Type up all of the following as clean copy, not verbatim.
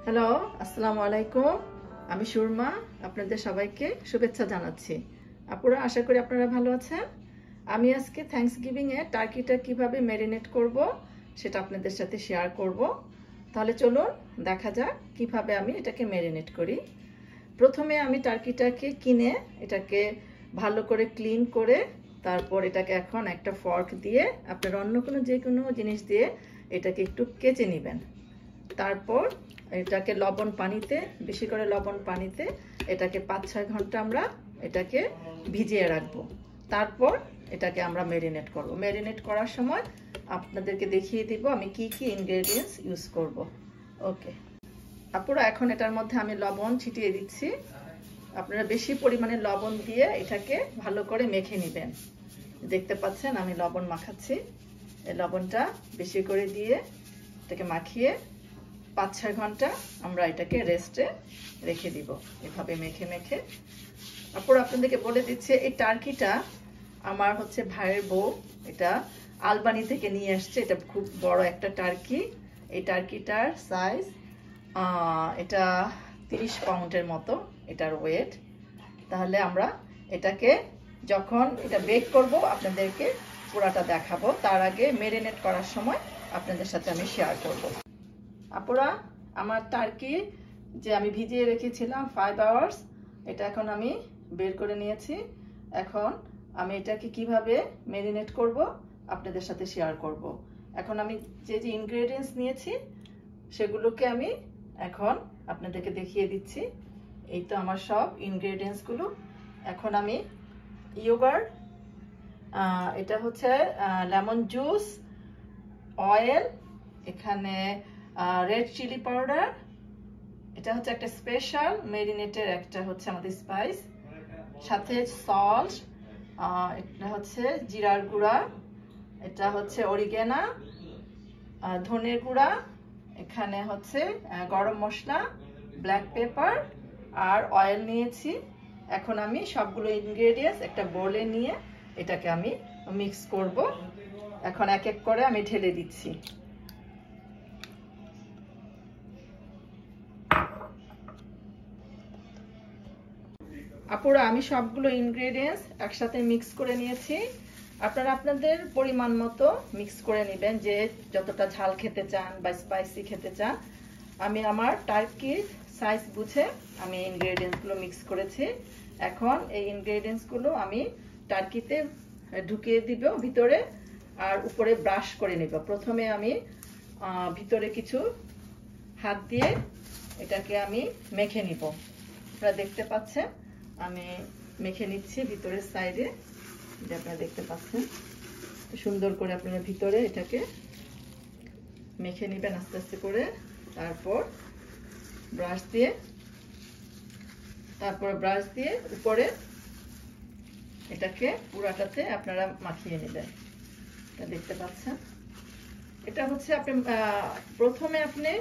Hello, আসসালামু আলাইকুম। আমি সুরমা, আপনাদের সবাইকে শুভেচ্ছা জানাচ্ছি। আপুরা, আশা করি আপনারা ভালো আছেন। আমি আজকে থ্যাঙ্কসগিভিং এ টার্কিটা কিভাবে ম্যারিনেট করব সেটা আপনাদের সাথে শেয়ার করব। তাহলে চলুন দেখা যাক কিভাবে আমি এটাকে ম্যারিনেট করি। প্রথমে আমি টার্কিটাকে কিনে এটাকে ভালো করে ক্লিন করে তারপর এটাকে এখন একটা ফর্ক দিয়ে আপনার অন্য যে কোনো জিনিস দিয়ে এটাকে একটু কেচে নেবেন। তারপর এটাকে লবণ পানিতে, বেশি করে লবণ পানিতে এটাকে 5-6 ঘন্টা আমরা এটাকে ভিজিয়ে রাখবো। তারপর এটাকে আমরা ম্যারিনেট করব। ম্যারিনেট করার সময় আপনাদেরকে দেখিয়ে দিব আমি কি কি ইনগ্রেডিয়েন্টস ইউজ করব। ওকে আপুরা, এখন এটার মধ্যে আমি লবণ ছিটিয়ে দিচ্ছি। আপনারা বেশি পরিমাণে লবণ দিয়ে এটাকে ভালো করে মেখে নেবেন। দেখতে পাচ্ছেন আমি লবণ মাখাচ্ছি। এই লবণটা বেশি করে দিয়ে এটাকে মাখিয়ে 5-6 ঘন্টা আমরা এটাকে রেস্টে রেখে দিব। এভাবে মেখে মেখে তারপর আপনাদেরকে বলে দিচ্ছে এই টার্কিটা আমার হচ্ছে ভাইয়ের বউ এটা আলবানি থেকে নিয়ে আসছে। এটা খুব বড় একটা টার্কি। এই টার্কিটার সাইজ এটা 30 পাউন্ডের মতো এটার ওয়েট। তাহলে আমরা এটাকে যখন এটা বেক করব আপনাদেরকে পুরাটা দেখাবো। তার আগে ম্যারিনেট করার সময় আপনাদের সাথে আমি শেয়ার করব। আপুরা, আমার টার্কি যে আমি ভিজিয়ে রেখেছিলাম 5 আওয়ার্স, এটা এখন আমি বের করে নিয়েছি। এখন আমি এটাকে কিভাবে ম্যারিনেট করব আপনাদের সাথে শেয়ার করব। এখন আমি যে যে ইনগ্রেডিয়েন্টস নিয়েছি সেগুলোকে আমি এখন আপনাদেরকে দেখিয়ে দিচ্ছি। এই তো আমার সব ইনগ্রেডিয়েন্টসগুলো। এখন আমি ইয়োগার্ট, এটা হচ্ছে লেমন জুস, অয়েল, এখানে রেড চিলি পাউডার, এটা হচ্ছে একটা স্পেশাল মেরিনেটের একটা হচ্ছে আমাদের স্পাইস, সাথে সল্ট, এটা হচ্ছে জিরার গুঁড়া, এটা হচ্ছে অরিগেনা, ধনের গুঁড়া, এখানে হচ্ছে গরম মশলা, ব্ল্যাক পেপার আর অয়েল নিয়েছি। এখন আমি সবগুলো ইনগ্রেডিয়েন্টস একটা বোলে নিয়ে এটাকে আমি মিক্স করব। এখন এক এক করে আমি ঢেলে দিচ্ছি। আপুরা, আমি সবগুলো ইনগ্রেডিয়েন্টস একসাথে মিক্স করে নিয়েছি। আপনারা আপনাদের পরিমাণ মতো মিক্স করে নেবেন, যে যতটা ঝাল খেতে চান বা স্পাইসি খেতে চান। আমি আমার টার্কির সাইজ বুঝে আমি ইনগ্রেডিয়েন্টসগুলো মিক্স করেছি। এখন এই ইনগ্রেডিয়েন্টসগুলো আমি টার্কিতে ঢুকিয়ে দিব ভিতরে, আর উপরে ব্রাশ করে নেব। প্রথমে আমি ভিতরে কিছু হাত দিয়ে এটাকে আমি মেখে নিব। আপনারা দেখতে পাচ্ছেন আমি মেখে নিচ্ছি ভিতরের সাইডে, যে আপনারা দেখতে পাচ্ছেন। সুন্দর করে আপনারা ভিতরে এটাকে মেখে নেবেন আস্তে আস্তে করে। তারপর ব্রাশ দিয়ে উপরে এটাকে পুরাটাতে আপনারা মাখিয়ে নেবেন। এটা দেখতে পাচ্ছেন। এটা হচ্ছে আপনি প্রথমে আপনি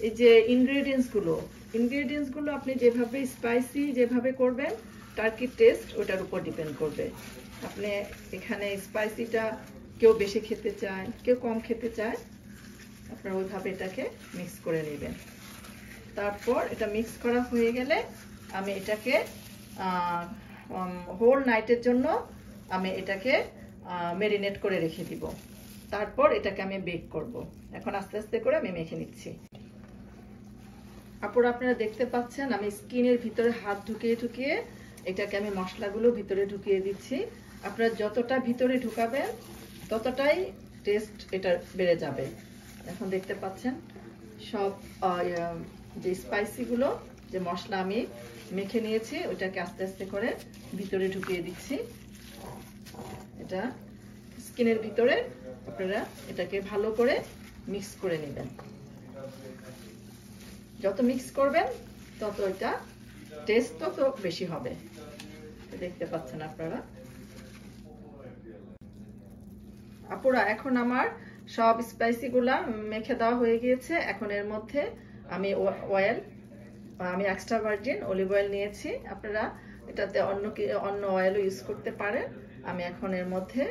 এই যে ইনগ্রেডিয়েন্টসগুলো আপনি যেভাবে স্পাইসি যেভাবে করবেন, টার্কির টেস্ট ওটার উপর ডিপেন্ড করবে। আপনি এখানে স্পাইসিটা কেউ বেশি খেতে চায়, কেউ কম খেতে চায়, আপনারা ওইভাবে এটাকে মিক্স করে নেবেন। তারপর এটা মিক্স করা হয়ে গেলে আমি এটাকে হোল নাইটের জন্য আমি এটাকে ম্যারিনেট করে রেখে দিব। তারপর এটাকে আমি বেক করব। এখন আস্তে আস্তে করে আমি মেখে নিচ্ছি। আপুরা, আপনারা দেখতে পাচ্ছেন আমি স্কিনের ভিতরে হাত ঢুকিয়ে এটাকে আমি মশলাগুলো ভিতরে ঢুকিয়ে দিচ্ছি। আপনারা যতটা ভিতরে ঢুকাবেন ততটাই টেস্ট এটা বেড়ে যাবে। এখন দেখতে পাচ্ছেন সব যে স্পাইসিগুলো, যে মশলা আমি মেখে নিয়েছি ওইটাকে আস্তে আস্তে করে ভিতরে ঢুকিয়ে দিচ্ছি। এটা স্কিনের ভিতরে আপনারা এটাকে ভালো করে মিক্স করে নেবেন। যত মিক্স করবেন তত এটা টেস্ট তত বেশি হবে। দেখতে পাচ্ছেন আপনারা। আপুরা, এখন আমার সব স্পাইসিগুলা মেখে দেওয়া হয়ে গিয়েছে। এখন এর মধ্যে আমি আমি এক্সট্রা ভার্জিন অলিভ অয়েল নিয়েছি। আপনারা এটাতে অন্য অয়েলও ইউজ করতে পারেন। আমি এখন এর মধ্যে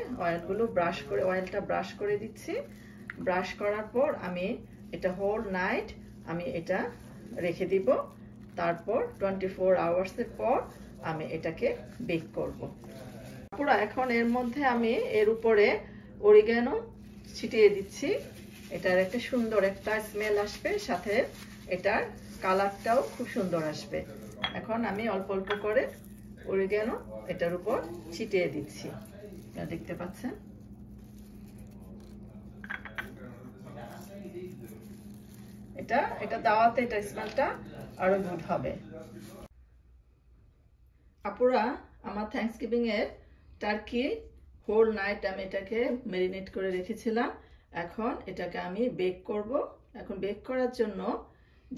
অয়েলটা ব্রাশ করে দিচ্ছি। ব্রাশ করার পর আমি এটা হোল নাইট আমি এটা রেখে দিব। তারপর 24 আওয়ার্সের পর আমি এটাকে বেক করব। পুরো এখন এর মধ্যে আমি এর উপরে অরিগানো ছিটিয়ে দিচ্ছি। এটার একটা সুন্দর একটা স্মেল আসবে, সাথে এটার কালারটাও খুব সুন্দর আসবে। এখন আমি অল্প অল্প করে অরিগানো এটার উপর ছিটিয়ে দিচ্ছি, দেখতে পাচ্ছেন। এটা দাওয়াতে এটা স্মেলটা আরো গুড হবে। আপুরা, আমার থ্যাঙ্কসগিভিং এর টার্কি হোল নাইট আমি এটাকে ম্যারিনেট করে রেখেছিলাম। এখন এটাকে আমি বেক করব। এখন বেক করার জন্য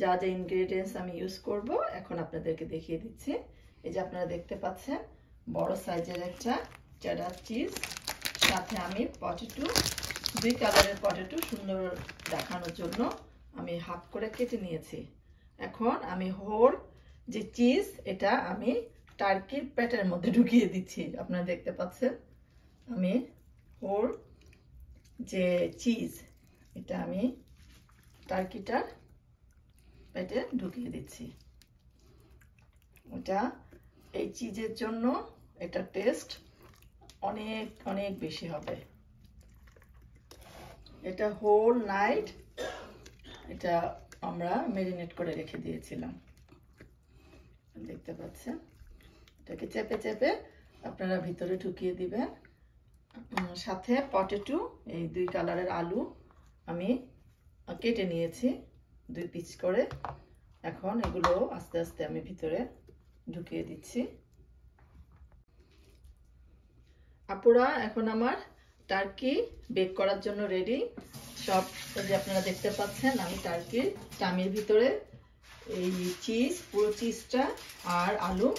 যা যা ইনগ্রেডিয়েন্টস আমি ইউজ করব এখন আপনাদেরকে দেখিয়ে দিচ্ছি। এই যে আপনারা দেখতে পাচ্ছেন বড় সাইজের একটা চেডার চিজ, সাথে আমি পটেটো, 2 কালারের পটেটো সুন্দর দেখানোর জন্য আমি হাফ করে কেটে নিয়েছি। এখন আমি হোল যে চিজ এটা আমি টার্কির পেটের মধ্যে ঢুকিয়ে দিচ্ছি। আপনারা দেখতে পাচ্ছেন আমি হোল যে চিজ এটা আমি টার্কিটার পেটে ঢুকিয়ে দিচ্ছি। ওটা এই চিজের জন্য এটা টেস্ট অনেক অনেক বেশি হবে। এটা হোল নাইট এটা আমরা ম্যারিনেট করে রেখে দিয়েছিলাম, দেখতে পাচ্ছেন। এটাকে চেপে চেপে আপনারা ভিতরে ঢুকিয়ে দিবেন। সাথে পটেটো, এই 2 কালারের আলু আমি কেটে নিয়েছি 2 পিস করে। এখন এগুলো আস্তে আস্তে আমি ভিতরে ঢুকিয়ে দিচ্ছি। আপুরা, এখন আমার টার্কি বেক করার জন্য রেডি। সব যে আপনারা দেখতে পাচ্ছেন আমি টার্কির টামির ভিতরে এই চিজ, পুরো চিজটা আর আলু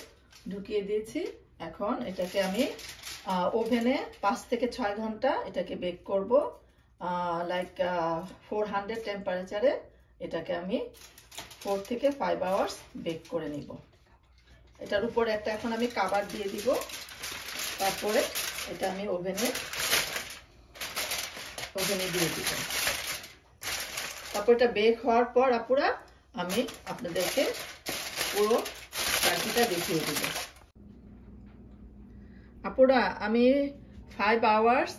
ঢুকিয়ে দিয়েছি। এখন এটাকে আমি ওভেনে 5 থেকে 6 ঘন্টা এটাকে বেক করব। লাইক 400 টেম্পারেচারে এটাকে আমি 4 থেকে 5 আওয়ার্স বেক করে নিব। এটার উপরে একটা এখন আমি কভার দিয়ে দিব। তারপরে এটা আমি ওভেনে দিয়ে দিব। তারপর এটা বেক হওয়ার পর আপুরা আমি আপনাদেরকে পুরো টার্কিটা দেখিয়ে দিব। আপুরা, আমি 5 আওয়ার্স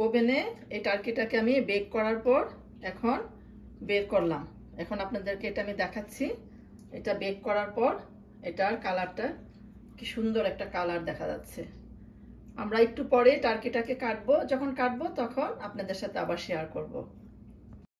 ওভেনে এই টার্কিটাকে আমি বেক করার পর এখন বের করলাম। এখন আপনাদেরকে এটা আমি দেখাচ্ছি। এটা বেক করার পর এটার কালারটা কি সুন্দর একটা কালার দেখা যাচ্ছে। আমরা একটু পরে টার্কিটাকে কাটবো, যখন কাটবো তখন আপনাদের সাথে আবার শেয়ার করব।